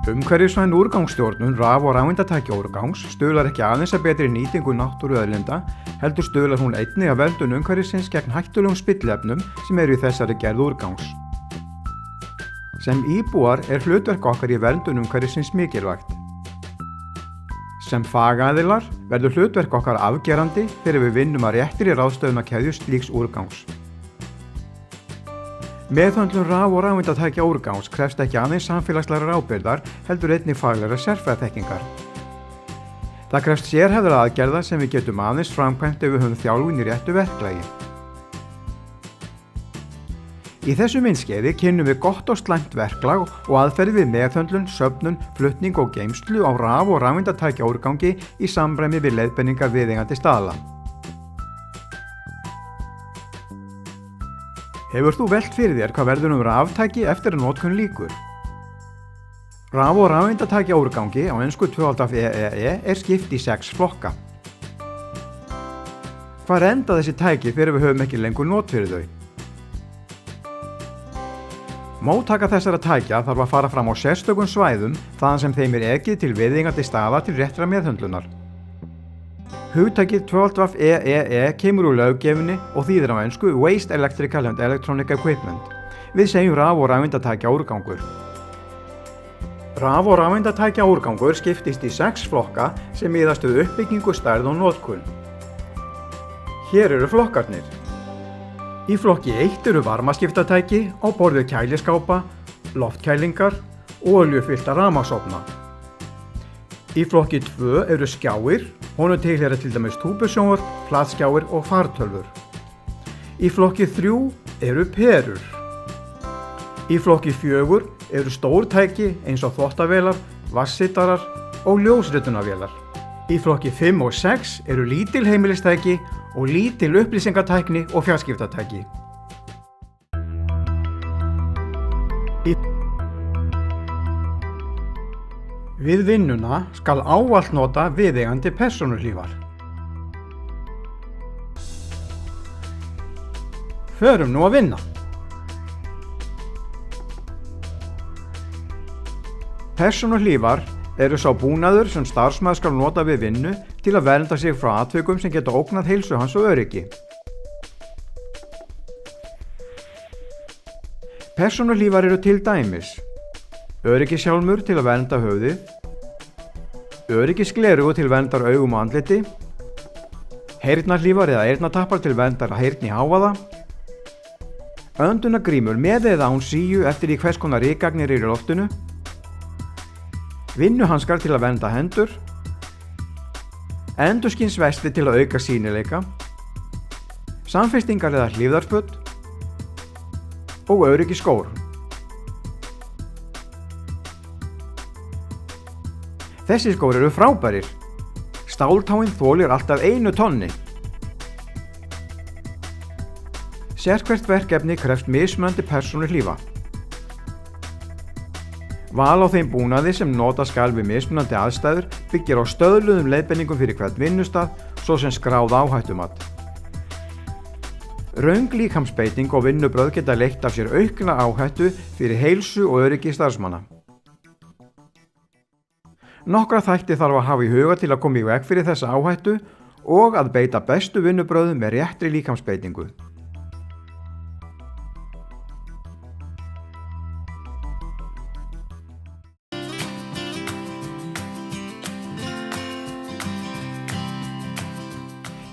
Umhverfisvæn úrgangsstjórnun raf- og rafeindatækjaúrgangs stuðlar ekki aðeins að betri nýtingu náttúruauðlinda, heldur stuðlar hún einnig að verndun umhverfisins gegn hættulegum spilliefnum sem eru í þessari gerð úrgangs. Sem íbúar hlutverk okkar í verndun umhverfisins mikilvægt. Sem fagaðilar verður hlutverk okkar afgerandi þegar við vinnum að réttri ráðstöfunarkeðju slíks úrgangs. Meðhöndlun raf- og rafeindatækjaúrgangs krefst ekki aðeins samfélagslegrar ábyrgðar heldur einnig faglegrar sérfræðiþekkingar. Það krefst sérhæfðra aðgerða sem við getum aðeins framkvæmt ef við höfum þjálfun í réttu verklagi. Í þessu myndskeiði kynnum við gott og slæmt verklag og aðferðir við meðhöndlun, söfnun, flutning og geymslu á raf- og rafeindatækjaúrgangi í samræmi við leiðbeiningar viðeigandi staðla. Hefur þú velt fyrir þér hvað verður raftæki eftir að notkun lýkur? Raf- og rafeindatækjaúrgangi, á ensku 2.EEE, skipt í 6 flokka. Hvar enda þessi tæki þegar við höfum ekki lengur not fyrir þau? Móttaka þessara tækja þarf að fara fram á sérstökum svæðum þaðan sem þeim ekið til viðeigandi staða til réttrar meðhöndlunar. Hugtakið 2.EEE kemur úr löggjöfinni og þýðir á ensku Waste Electrical and Electronic Equipment. Við segjum raf- og rafeindatækjaúrgangur. Raf- og rafeindatækjaúrgangur skiptist í 6 flokka sem miðast við uppbyggingu, stærð og notkun. Hér eru flokkarnir. Í flokki 1 eru varmaskiptatæki á borð við kæliskápa, loftkælingar og olíufyllta rafmagnsofna. Í flokki 2 eru skjáir, honum tilheyra til dæmis túbusjónvarp, flatskjáir og fartölvur. Í flokki 3 eru perur. Í flokki 4 eru stór tæki eins og þvottavélar, vatnshitarar og ljósritunarvélar. Í flokki 5 og 6 eru lítil heimilistæki og lítil upplýsingatækni og fjarskiptatæki. Við vinnuna skal ávallt nota viðeigandi persónuhlífar. Förum nú að vinna. Persónuhlífar eru sá búnaður sem starfsmaður skal nota við vinnu til að vernda sig frá atvikum sem geta ógnað heilsu hans og öryggi. Persónuhlífar eru til dæmis öryggishjálmur til að vernda höfuðið, öryggisgleraugu til verndar augum og andliti, heyrnarhlífar eða eyrnatappar til verndar heyrn í hávaða, öndunargrímur með eða án síu eftir í hvers konar rykgagnir eru í loftinu, vinnuhanskar til að vernda hendur, endurskinsvesti til að auka sýnileika, samfestingar eða hlífðarföt og öryggisskór. Þessi skór eru frábærir. Stáltáin þolir alltaf 1 tonni. Sérhvert verkefni krefst mismunandi persónuhlífa. Val á þeim búnaði sem nota skal við mismunandi aðstæður byggir á stöðluðum leiðbeiningum fyrir hvern vinnustað, svo sem skráð áhættumat. Röng líkamsbeiting og vinnubrögð geta leitt af sér aukna áhættu fyrir heilsu og öryggi starfsmanna. Nokkra þætti þarf að hafa í huga til að koma í veg fyrir þessa áhættu og að beita bestu vinnubrögðum með réttri líkamsbeitingu.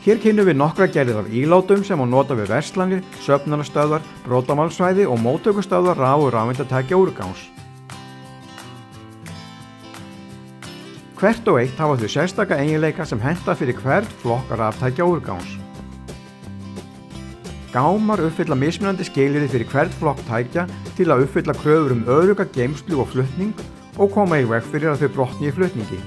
Hér kynnum við nokkra gerðir af ílátum sem má nota við verslanir, söfnunarstöðvar, brotamálssvæði og móttökustöðvar raf- og rafeindatækjaúrgangs. Hvert og eitt hafa þau sérstaka eiginleika sem henta fyrir hvert flokk raftækjaúrgangs. Gámar uppfylla mismunandi skilyrði fyrir hvert flokk tækja til að uppfylla kröfur örugga geymslu og flutning og koma í veg fyrir að þau brotni í flutningi.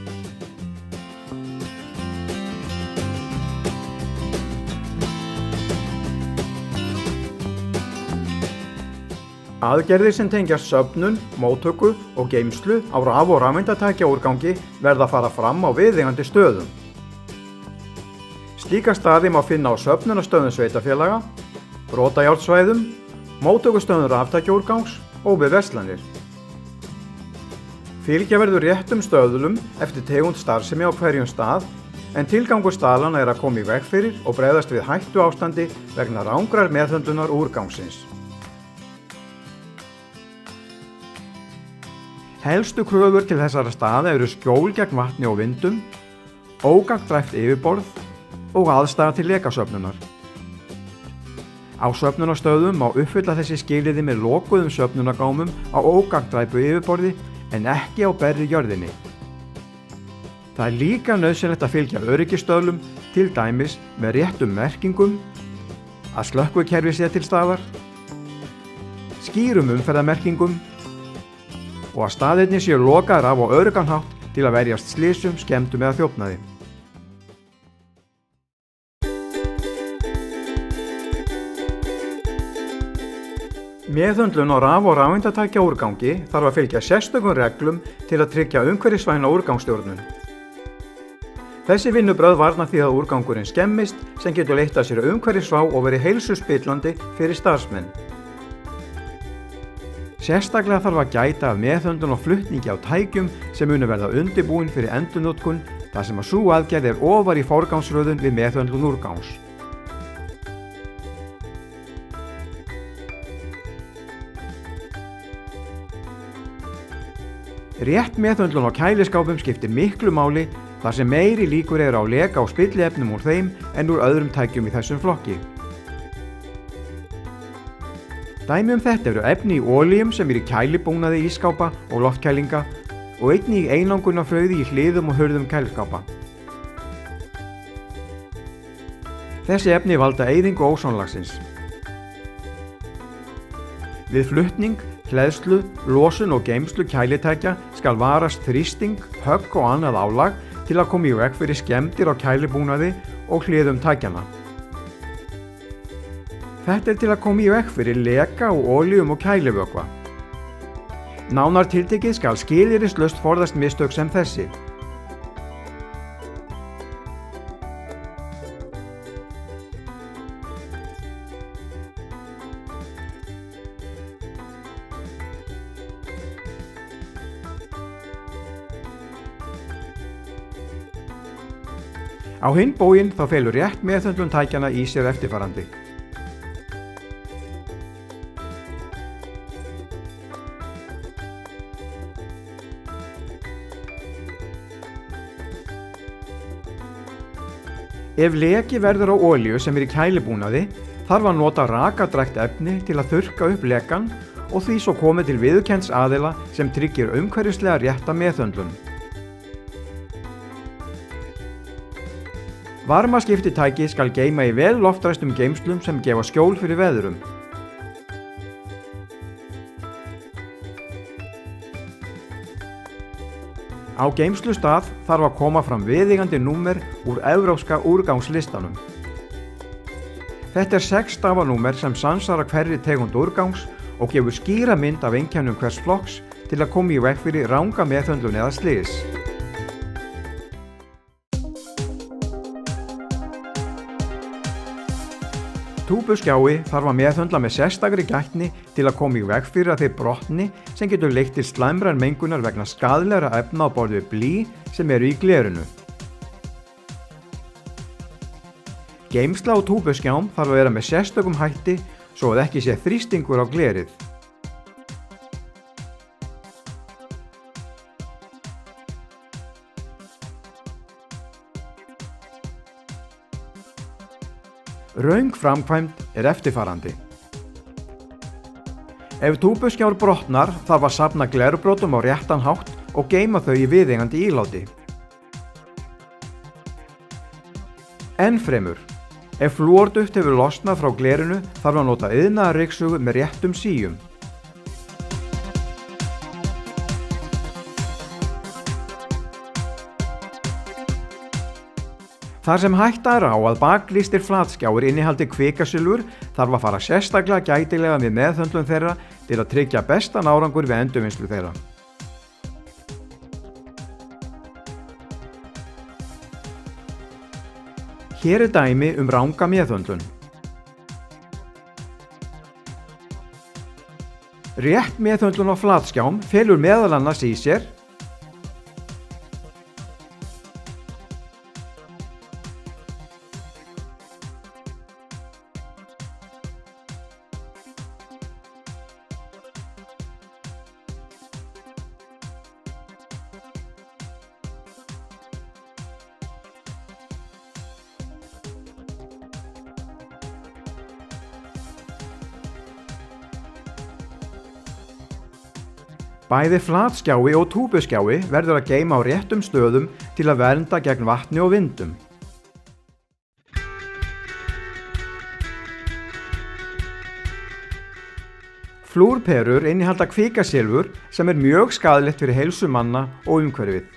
Aðgerðir sem tengjast söfnun, móttöku og geymslu á raf- og rafeindatækjaúrgangi verða að fara fram á viðeigandi stöðum. Slíka staði má finna á söfnunarstöðum sveitarfélaga, brotajárnsvæðum, móttökustöðum raftækjaúrgangs og við verslanir. Fylgja verður réttum stöðlum eftir tegund starfsemi á hverjum stað, en tilgangur staðlanna að koma í veg fyrir og bregðast við hættu ástandi vegna rangrar meðhöndlunar úrgangsins. Helstu kröfur til þessara staða eru skjól gegn vatni og vindum, ógagndræft yfirborð og aðstaða til lekasöfnunar. Á söfnunarstöðum má uppfylla þessi skilyrði með lokuðum söfnunargámum á ógagndræpu yfirborði en ekki á berri jörðinni. Það er líka nauðsynlegt að fylgja öryggisstöðlum, til dæmis með réttum merkingum, að slökkvikerfi sé til staðar, skýrum umferðarmerkingum og að staðirnir séu lokaðir af á öruggan hátt til að verjast slysum, skemmdum eða þjófnaði. Meðhöndlun á raf- og rafeindatækja úrgangi þarf að fylgja sérstökum reglum til að tryggja umhverfisvæna úrgangsstjórnun. Þessi vinnubrögð varna því að úrgangurinn skemmist sem getur leitt af sér umhverfisvá og verið heilsuspillandi fyrir starfsmenn. Sérstaklega þarf að gæta af meðhöndlun og flutningi á tækjum sem munu verða undirbúin fyrir endurnotkun þar sem að sú aðgerð er ofar í forgangsröðun við meðhöndlun úrgangs. Rétt meðhöndlun á kæliskápum skiptir miklu máli þar sem meiri líkur eru á leka og spilliefnum úr þeim en úr öðrum tækjum í þessum flokki. Dæmi þetta eru efni í olíum sem eru í kælibúnaði ísskápa og loftkælinga og einnig í einangrunarfrauði í hliðum og hurðum kæliskápa. Þessi efni valda eyðingu ósonlagsins. Við flutning, hleðslu, losun og geymslu kælitækja skal varast þrýsting, högg og annað álag til að koma í veg fyrir skemmdir á kælibúnaði og hliðum tækjanna. Þetta er til að koma í veg fyrir leka á olíum og kælivökva. Nánar tiltekið skal skilyrðislaust forðast mistök sem þessi. Á hinn bóginn þá felur rétt meðhöndlun tækjanna í sér eftirfarandi. Ef leki verður á olíu sem í kælibúnaði, þarf að nota rakadrækt efni til að þurrka upp lekann og því svo komið til viðurkennds aðila sem tryggir umhverfislega rétta meðhöndlun. Varmaskiptitæki skal geyma í vel loftræstum geymslum sem gefa skjól fyrir veðrum. Á geymslustað þarf að koma fram viðeigandi númer úr evrópska úrgangslistanum. Þetta er 6 stafa númer sem samsvarar hverri tegund úrgangs og gefur skýra mynd af einkennum hvers flokks til að koma í veg fyrir ranga meðhöndlun eða slys. Túpuskjái þarf að meðhöndla með sérstakri gætni til að koma í veg fyrir að þeir brotni sem getur leitt til slæmrar mengunar vegna skaðlegra efna á borð við blý sem eru í glerinu. Geymsla á túpuskjám þarf að vera með sérstökum hætti svo að ekki sé þrýstingur á glerið. Röng framkvæmd er eftirfarandi. Ef túpuskjár brotnar þarf að safna glerbrotum á réttan hátt og geyma þau í viðeigandi íláti. Ennfremur, ef flúorduft hefur losnað frá glerinu þarf að nota iðnaðarryksugu með réttum síum. Þar sem hætta er á að baklýstir flatskjáir innihaldi kvikasilfur þarf að fara sérstaklega gætilega við meðhöndlun þeirra til að tryggja bestan árangur við endurvinnslu þeirra. Hér er dæmi ranga meðhöndlun. Rétt meðhöndlun á flatskjám felur meðal annars í sér Bæði flatskjái og túpuskjái verður að geyma á réttum stöðum til að vernda gegn vatni og vindum. Flúrperur innihalda kvikasilfur sem mjög skaðlegt fyrir heilsu manna og umhverfið.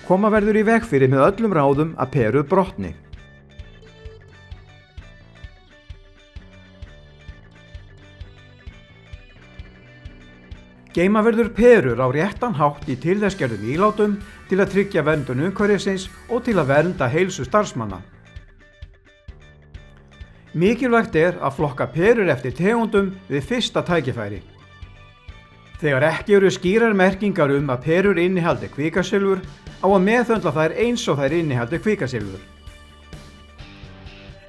Koma verður í veg fyrir með öllum ráðum að perur brotni. Geyma verður perur á réttan hátt í til þess gerðum ílátum til að tryggja verndun umhverfisins og til að vernda heilsu starfsmanna. Mikilvægt að flokka perur eftir tegundum við fyrsta tækifæri. Þegar ekki eru skýrar merkingar að perur innihaldi kvikasilfur á að meðhöndla þær eins og þær innihaldi kvikasilfur.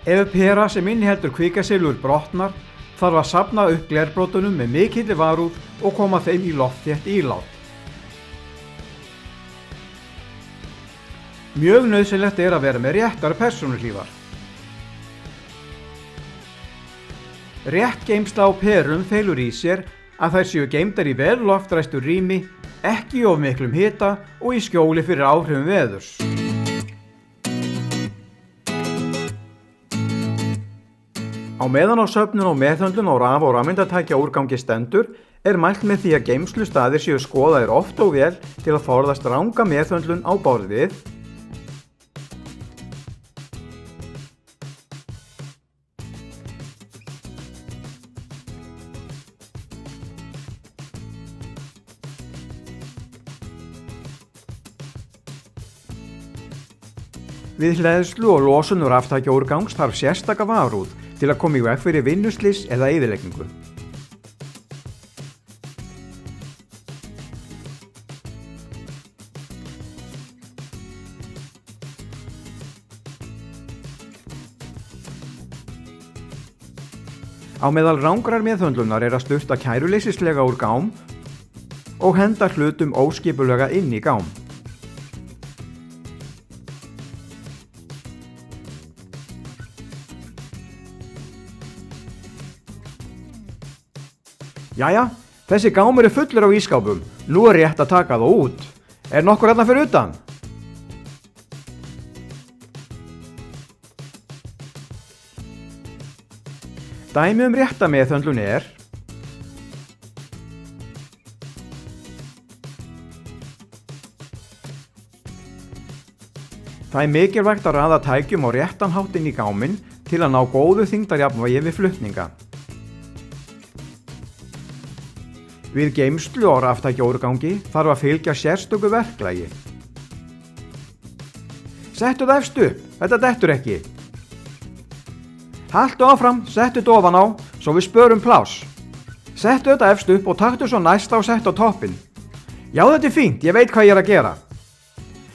Ef pera sem inniheldur kvikasilfur brotnar, þarf að safna upp glerbrotunum með mikilli varúð og koma þeim í loftþétt ílát. Mjög nauðsynlegt að vera með réttar persónuhlífar. Rétt geymsla á perum felur í sér að þær séu geymdar í vel loftræstu rými, ekki í of miklum hita og í skjóli fyrir áhrifum veðurs. Á meðan á söfnun og meðhöndlun á raf- og rafeindatækjaúrgangi stendur mælt með því að geymslustaðir séu skoðaðir oft og vel til að forðast ranga meðhöndlun á borð við Við hleðslu og losun úr raftækjaúrgangs þarf sérstaka varúð til að koma í veg fyrir vinnuslys eða eyðileggingu. Á meðal rangrar meðhöndlunar að sturta kæruleysislega úr gám og henda hlutum óskipulega inn í gám. Jæja, þessi gámur fullur á ísskápum. Nú rétt að taka það út. Nokkur hérna fyrir utan? Dæmi rétta meðhöndlun Það mikilvægt að raða tækjum á réttan hátt inn í gáminn til að ná góðu þyngdarjafnvægi við flutninga. Við geymslu á raftækjaúrgangi þarf að fylgja sérstöku verklagi. Settu það efst upp, þetta dettur ekki. Haltu áfram, settu þetta ofan á, svo við spörum pláss. Settu þetta efst upp og taktu svo næsta og settu á toppinn. Já, þetta fínt, ég veit hvað ég að gera.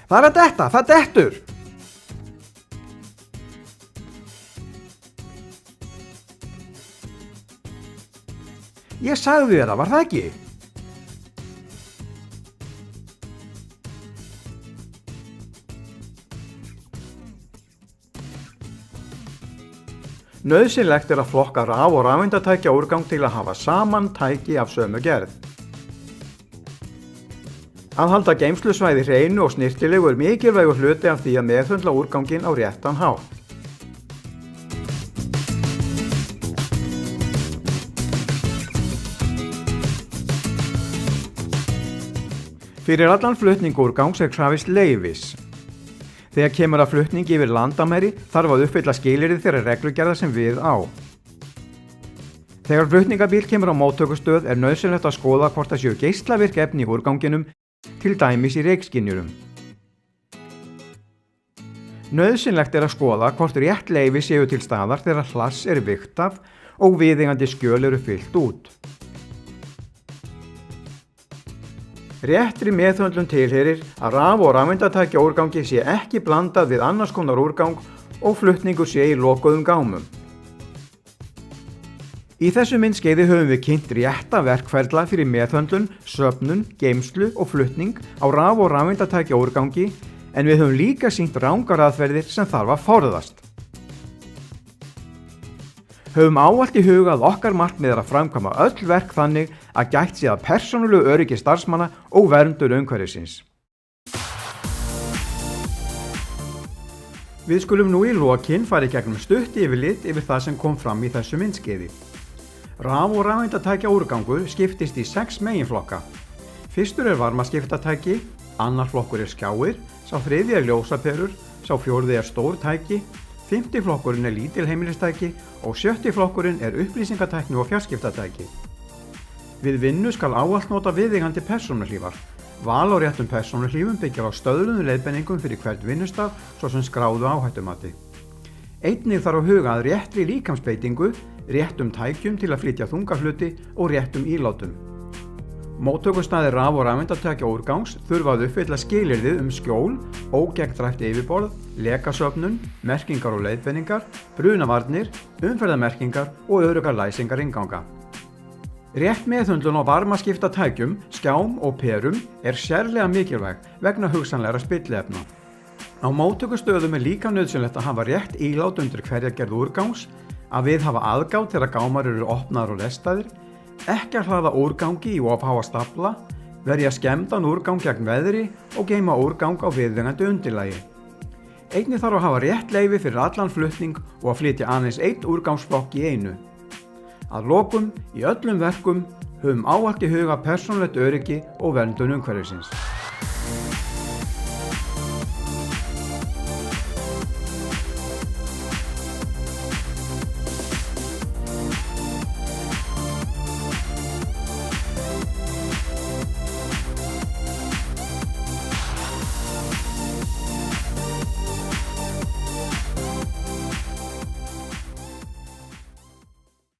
Það að detta, það dettur. Ég sagði þér það, var það ekki? Nauðsynlegt að flokka raf- og rafeindatækjaúrgang til að hafa saman tæki af sömu gerð. Að halda geymslusvæði hreinu og snyrtilegu mikilvægur hluti af því að meðhöndla úrganginn á réttan hátt. Fyrir allan flutning úrgangs krafist leyfis. Þegar kemur að flutningi yfir landamæri þarf að uppfylla skilyrði þeirra reglugerða sem við á. Þegar flutningabíl kemur á móttökustöð nauðsynlegt að skoða hvort það séu geislavirk efni í úrganginum, til dæmis í reykskynjurum. Nauðsynlegt að skoða hvort rétt leyfi séu til staðar þegar hlass vigtað og viðeigandi skjöl fyllt út. Réttri meðhöndlun tilheyrir að raf- og rafeindatækjaúrgangi sé ekki blandað við annars konar úrgang og flutningur sé í lokuðum gámum. Í þessu myndskeiði höfum við kynnt rétta verkferla fyrir meðhöndlun, söfnun, geymslu og flutning á raf- og rafeindatækjaúrgangi, en við höfum líka sýnt rangar aðferðir sem þarf að forðast. Höfum ávallt í huga að okkar markmið að framkvæma öll verk þannig að gætt sé að persónulegu öryggi starfsmanna og verndun umhverfisins. Við skulum nú í lokin fara í gegnum stutt yfirlit yfir það sem kom fram í þessu myndskeiði. Raf- og rafeindatækja úrgangur skiptist í 6 meginflokka. Fyrstur varmaskiptatæki, annar flokkur skjáir, sá þriðji ljósaperur, sá fjórði stór tæki, 5. flokkurinn lítilheimilistæki og 7. flokkurinn upplýsingatækni og fjarskiptatæki. Við vinnu skal ávallt nota viðeigandi persónuhlífar. Val á réttum persónuhlífum byggir á stöðluðum leiðbeiningum fyrir hvert vinnustaf, svo sem skráðu áhættumati. Einnig þarf að huga að réttri líkamsbeitingu, réttum tækjum til að flytja þungahluti og réttum ílátum. Móttökustaðir raf- og rafeindatækja úrgangs þurfa að uppfylla skilyrðið skjól, ógegndræft yfirborð, lekasöfnun, merkingar og leiðbeiningar, brunavarnir, umferðarmerkingar og öruggar læsingar innganga. Rétt meðhöndlun á varmaskiptatækjum, skjám og perum sérlega mikilvæg vegna hugsanlegra spilliefna. Á móttökustöðum líka nauðsynlegt að hafa rétt ílát undir hverja gerð úrgangs, að við hafa aðgátt þegar gámar eru opnaðar og lestaðir, ekki að hlaða úrgangi í of háa stafla, verja skemmdan úrgang gegn veðri og geyma úrgang á viðeigandi undirlagi. Einnig þarf að hafa rétt leyfi fyrir allan flutning og að flytja aðeins 1 úrgangsflokk í einu. Að lokum, í öllum verkum, höfum ávallt í huga persónulegt öryggi og verndun umhverfisins.